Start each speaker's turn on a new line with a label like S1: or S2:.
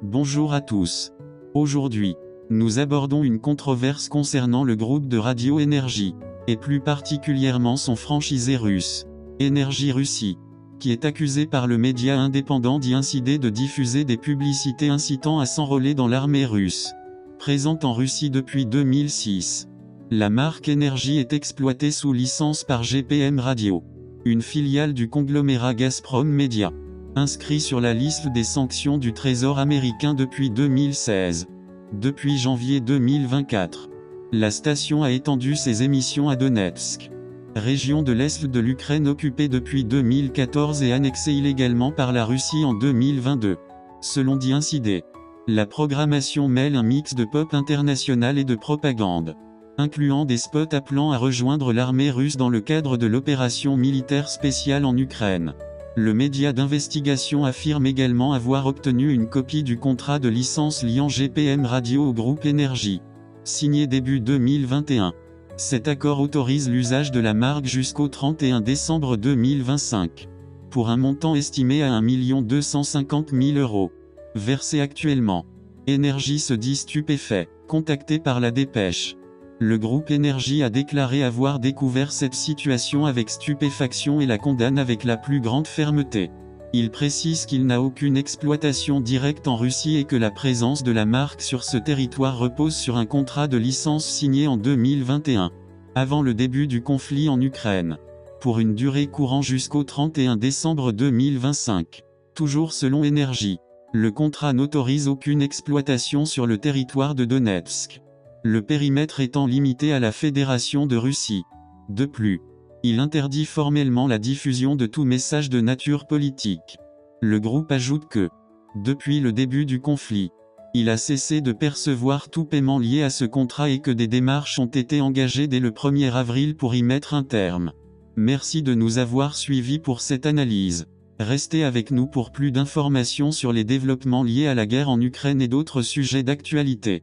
S1: Bonjour à tous. Aujourd'hui, nous abordons une controverse concernant le groupe de Radio Énergie, et plus particulièrement son franchisé russe, Énergie Russie, qui est accusé par le média indépendant d'INCIDE de diffuser des publicités incitant à s'enrôler dans l'armée russe, présente en Russie depuis 2006. La marque Énergie est exploitée sous licence par GPM Radio, une filiale du conglomérat Gazprom Media, inscrit sur la liste des sanctions du Trésor américain depuis 2016. Depuis janvier 2024, la station a étendu ses émissions à Donetsk, région de l'Est de l'Ukraine occupée depuis 2014 et annexée illégalement par la Russie en 2022. Selon INCIDE, la programmation mêle un mix de pop international et de propagande, incluant des spots appelant à rejoindre l'armée russe dans le cadre de l'opération militaire spéciale en Ukraine. Le média d'investigation affirme également avoir obtenu une copie du contrat de licence liant GPM Radio au groupe Énergie, signé début 2021. Cet accord autorise l'usage de la marque jusqu'au 31 décembre 2025, pour un montant estimé à 1 250 000 €, versé actuellement. Énergie se dit stupéfait. Contacté par la Dépêche, le groupe Énergie a déclaré avoir découvert cette situation avec stupéfaction et la condamne avec la plus grande fermeté. Il précise qu'il n'a aucune exploitation directe en Russie et que la présence de la marque sur ce territoire repose sur un contrat de licence signé en 2021, avant le début du conflit en Ukraine, pour une durée courant jusqu'au 31 décembre 2025. Toujours selon Énergie, le contrat n'autorise aucune exploitation sur le territoire de Donetsk, le périmètre étant limité à la Fédération de Russie. De plus, il interdit formellement la diffusion de tout message de nature politique. Le groupe ajoute que, depuis le début du conflit, il a cessé de percevoir tout paiement lié à ce contrat et que des démarches ont été engagées dès le 1er avril pour y mettre un terme. Merci de nous avoir suivis pour cette analyse. Restez avec nous pour plus d'informations sur les développements liés à la guerre en Ukraine et d'autres sujets d'actualité.